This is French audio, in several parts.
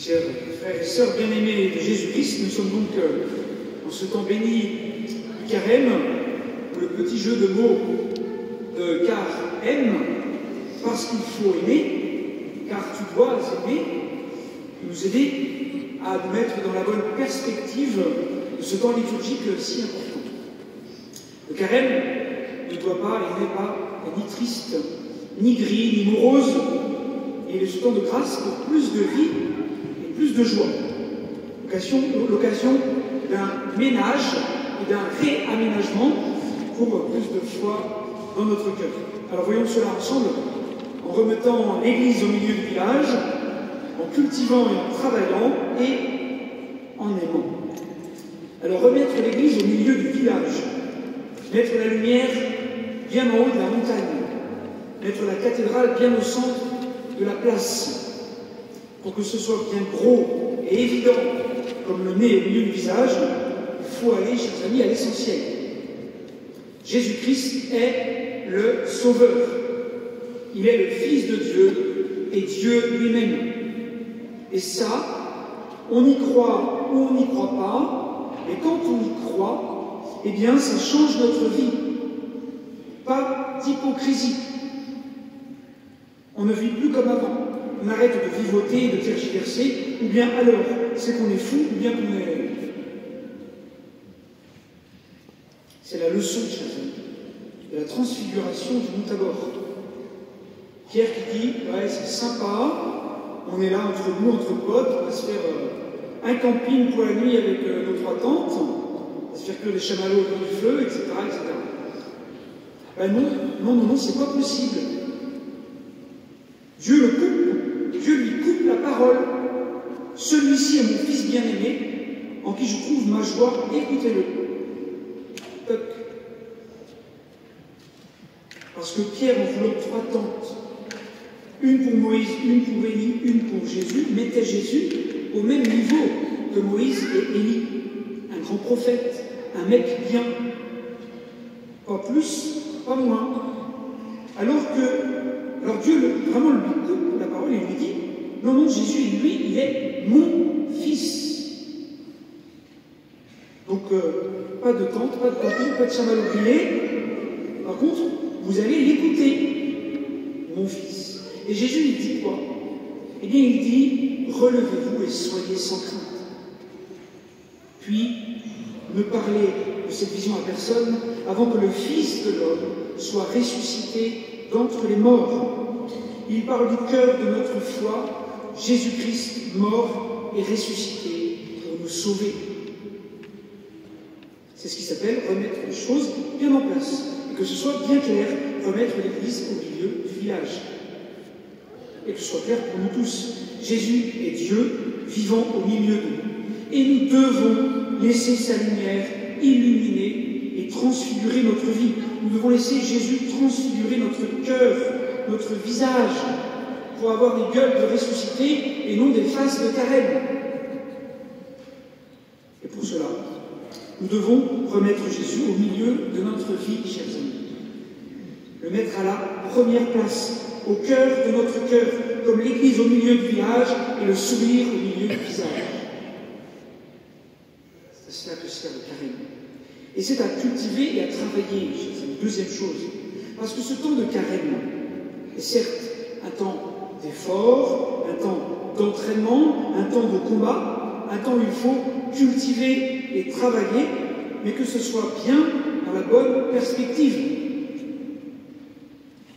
Chers frères et sœurs bien-aimés de Jésus-Christ, nous sommes donc en ce temps béni du carême, où le petit jeu de mots de car aime, parce qu'il faut aimer, car tu dois aimer, nous aider à nous mettre dans la bonne perspective de ce temps liturgique si important. Le carême ne doit pas et n'est pas ni triste, ni gris, ni morose. Il est ce temps de grâce pour plus de vie et plus de joie. L'occasion d'un ménage et d'un réaménagement pour plus de foi dans notre cœur. Alors voyons cela ensemble en remettant l'Église au milieu du village, en cultivant et en travaillant et en aimant. Alors remettre l'Église au milieu du village, mettre la lumière bien en haut de la montagne, mettre la cathédrale bien au centre de la place, pour que ce soit bien gros et évident comme le nez au milieu du visage, il faut aller, chers amis, à l'essentiel. Jésus-Christ est le Sauveur. Il est le Fils de Dieu et Dieu lui-même. Et ça, on y croit ou on n'y croit pas, et quand on y croit, eh bien, ça change notre vie. Pas d'hypocrisie. On ne vit plus comme avant. On arrête de vivoter et de tergiverser, ou bien alors, c'est qu'on est fou, ou bien qu'on est... C'est la leçon, chers amis, de la transfiguration du Mont Tabor. Pierre qui dit, ouais, c'est sympa, on est là entre nous, entre potes, on va se faire un camping pour la nuit avec nos 3 tentes, on va se faire cuire des chamallows dans le feu, etc., etc. Ben non, c'est pas possible. Dieu le coupe, Dieu lui coupe la parole. Celui-ci est mon fils bien-aimé, en qui je trouve ma joie, écoutez-le. Toc. Parce que Pierre, en voulant 3 tentes, une pour Moïse, une pour Élie, une pour Jésus, mettait Jésus au même niveau que Moïse et Élie. Un grand prophète, un mec bien. Pas plus, pas moins. Alors Dieu, vraiment, lui coupe la parole et lui dit, non, Jésus, lui, il est mon fils. Donc, pas de tente, pas de camping, pas de chamallow grillé. Par contre, vous allez l'écouter, mon fils. Et Jésus, il dit quoi? Eh bien, il dit, relevez-vous et soyez sans crainte. Puis, ne parlez de cette vision à personne avant que le Fils de l'homme soit ressuscité d'entre les morts. Il parle du cœur de notre foi, Jésus-Christ mort et ressuscité pour nous sauver. C'est ce qui s'appelle remettre les choses bien en place. Et que ce soit bien clair, remettre l'Église au milieu du village. Et que ce soit clair pour nous tous. Jésus est Dieu vivant au milieu de nous. Et nous devons laisser sa lumière illuminer et transfigurer notre vie. Nous devons laisser Jésus transfigurer notre cœur, notre visage, pour avoir des gueules de ressuscité et non des faces de carême. Et pour cela, nous devons remettre Jésus au milieu de notre vie, chers amis. Le mettre à la première place, au cœur de notre cœur, comme l'Église au milieu du village et le sourire au milieu du visage. C'est à cela que sert le carême. Et c'est à cultiver et à travailler, chers amis. Deuxième chose, parce que ce temps de carême est certes un temps d'effort, un temps d'entraînement, un temps de combat, un temps où il faut cultiver et travailler, mais que ce soit bien dans la bonne perspective.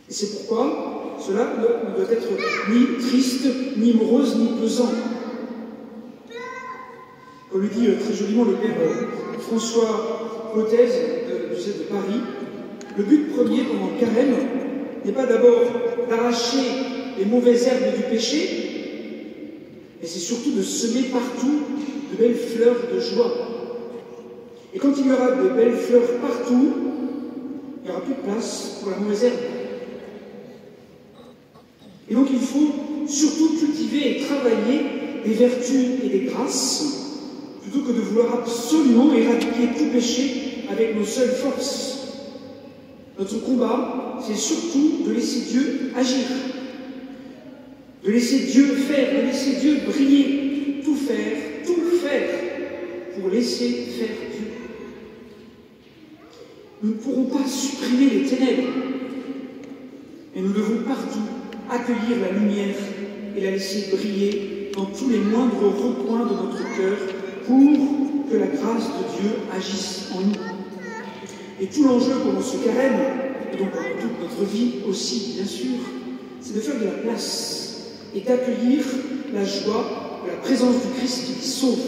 Et c'est pourquoi cela ne doit être ni triste, ni morose, ni pesant. Comme le dit très joliment le père François Potez du diocèse de Paris, le but premier pendant le carême n'est pas d'abord d'arracher les mauvaises herbes du péché, mais c'est surtout de semer partout de belles fleurs de joie. Et quand il y aura de belles fleurs partout, il n'y aura plus de place pour la mauvaise herbe. Et donc il faut surtout cultiver et travailler des vertus et des grâces, plutôt que de vouloir absolument éradiquer tout péché avec nos seules forces. Notre combat, c'est surtout de laisser Dieu agir, de laisser Dieu faire, de laisser Dieu briller, faire pour laisser faire Dieu. Nous ne pourrons pas supprimer les ténèbres, mais nous devons partout accueillir la lumière et la laisser briller dans tous les moindres recoins de notre cœur pour que la grâce de Dieu agisse en nous. Et tout l'enjeu pendant ce carême, et donc pendant toute notre vie aussi, bien sûr, c'est de faire de la place et d'accueillir la joie de la présence du Christ qui sauve.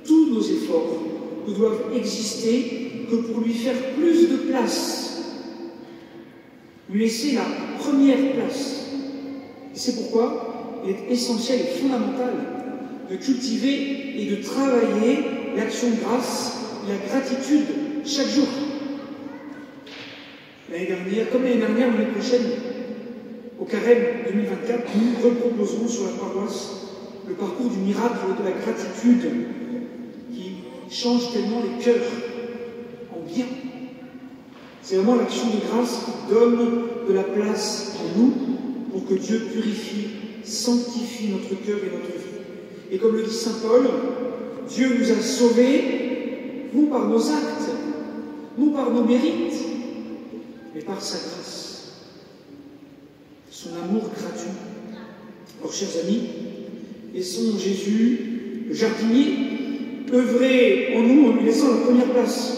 Tous nos efforts ne doivent exister que pour lui faire plus de place, lui laisser la première place. Et c'est pourquoi il est essentiel et fondamental de cultiver et de travailler l'action de grâce et la gratitude chaque jour. Comme l'année dernière, l'année prochaine, au carême 2024, nous reproposerons sur la paroisse le parcours du miracle de la gratitude qui change tellement les cœurs en bien. C'est vraiment l'action de grâce qui donne de la place en nous pour que Dieu purifie, sanctifie notre cœur et notre vie. Et comme le dit saint Paul, Dieu nous a sauvés, non par nos actes, non par nos mérites, mais par sa grâce, son amour gratuit. Alors, chers amis, laissons Jésus, le jardinier, œuvrer en nous en lui laissant la première place.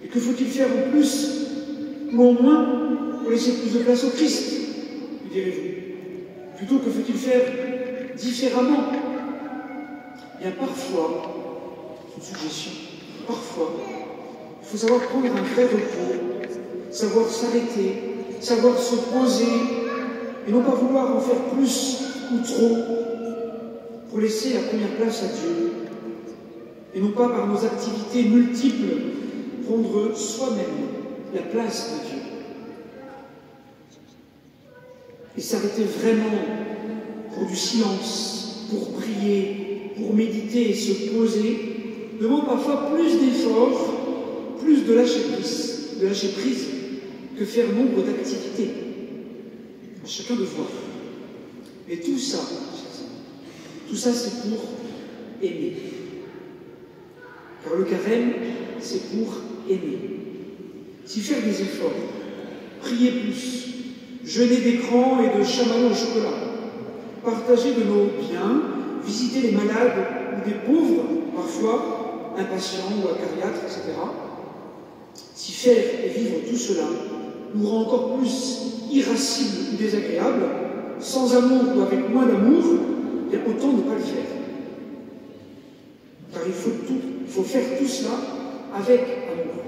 Et que faut-il faire en plus ou en moins pour laisser plus de place au Christ, lui direz-vous? Plutôt, que faut-il faire différemment? Bien, parfois, c'est une suggestion, parfois, il faut savoir prendre un vrai repos, savoir s'arrêter, savoir se poser, et non pas vouloir en faire plus ou trop pour laisser la première place à Dieu, et non pas par nos activités multiples prendre soi-même la place de Dieu. Et s'arrêter vraiment pour du silence, pour prier, pour méditer et se poser, demande parfois plus d'efforts, plus de lâcher prise que faire nombre d'activités. À chacun de voir. Et tout ça c'est pour aimer. Car le carême, c'est pour aimer. Si faire des efforts, prier plus, jeûner d'écran et de chamallows au chocolat, partager de nos biens, visiter les malades ou des pauvres, parfois impatients ou acariâtres, etc. Si faire et vivre tout cela nous rend encore plus irascibles ou désagréables, sans amour ou avec moins d'amour, bien autant ne pas le faire. Car il faut faire tout cela avec amour.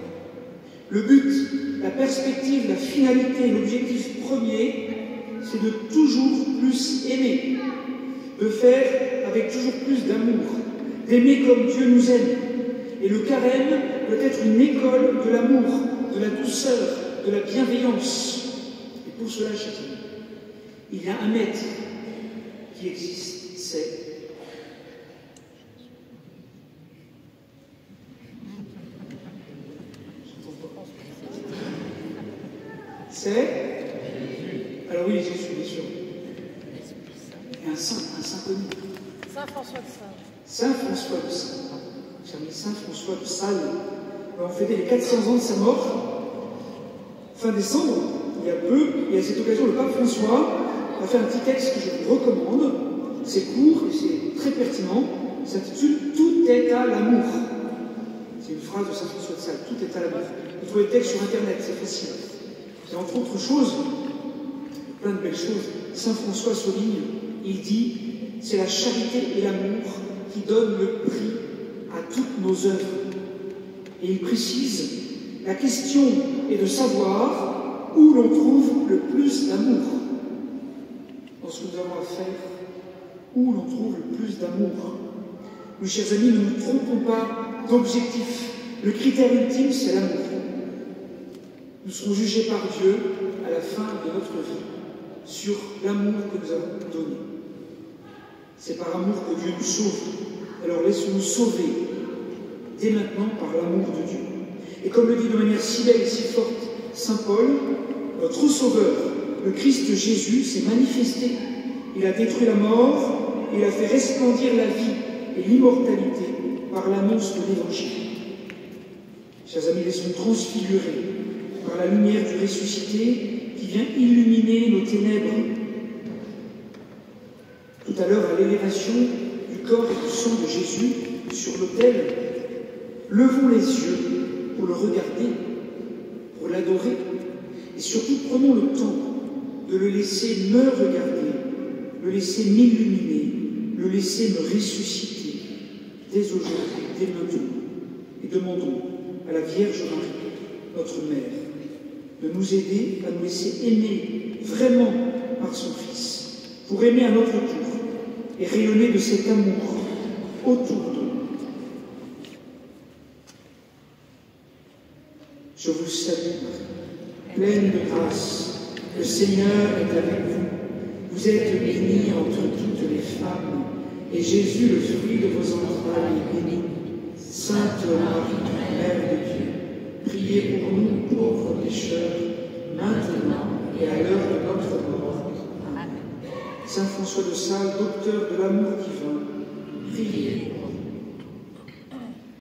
Le but, la perspective, la finalité, l'objectif premier, c'est de toujours plus aimer, de faire avec toujours plus d'amour, d'aimer comme Dieu nous aime. Et le carême doit être une école de l'amour, de la douceur, de la bienveillance. Et pour cela, chers amis, il y a un maître qui existe, c'est alors oui, Jésus, bien sûr. Et un saint connu. Saint François de Sales. Saint François de Sales. J'ai mis Saint François de Sales. On fêtait les 400 ans de sa mort, fin décembre, il y a peu, et à cette occasion, le pape François a fait un petit texte que je vous recommande. C'est court et c'est très pertinent. Il s'intitule « Tout est à l'amour ». C'est une phrase de Saint François de Sales, « Tout est à l'amour ». Vous trouvez le texte sur Internet, c'est facile. Et entre autres choses, plein de belles choses, Saint François souligne, il dit « C'est la charité et l'amour qui donnent le prix à toutes nos œuvres ». Et il précise « La question est de savoir où l'on trouve le plus d'amour. » Dans ce que nous avons à faire, où l'on trouve le plus d'amour. Mes chers amis, ne nous trompons pas d'objectif. Le critère ultime, c'est l'amour. Nous serons jugés par Dieu à la fin de notre vie sur l'amour que nous avons donné. C'est par amour que Dieu nous sauve. Alors laissons-nous sauver dès maintenant par l'amour de Dieu. Et comme le dit de manière si belle et si forte saint Paul, notre Sauveur, le Christ Jésus, s'est manifesté. Il a détruit la mort il a fait resplendir la vie et l'immortalité par l'annonce de l'Évangile. Chers amis, laissons transfigurer par la lumière du ressuscité qui vient illuminer nos ténèbres. Tout à l'heure, à l'élévation du corps et du sang de Jésus sur l'autel, levons les yeux pour le regarder, pour l'adorer, et surtout prenons le temps de le laisser me regarder, le laisser m'illuminer, le laisser me ressusciter dès aujourd'hui, dès maintenant. Et demandons à la Vierge Marie, notre Mère, de nous aider à nous laisser aimer vraiment par son Fils, pour aimer à notre tour et rayonner de cet amour autour de nous. Je vous salue, Marie, pleine de grâce, le Seigneur est avec vous. Vous êtes bénie entre toutes les femmes, et Jésus, le fruit de vos entrailles, est béni. Sainte Marie, Mère de Dieu, priez pour nous pauvres pécheurs, maintenant et à l'heure de notre mort. Amen. Saint François de Sales, docteur de l'amour divin, priez.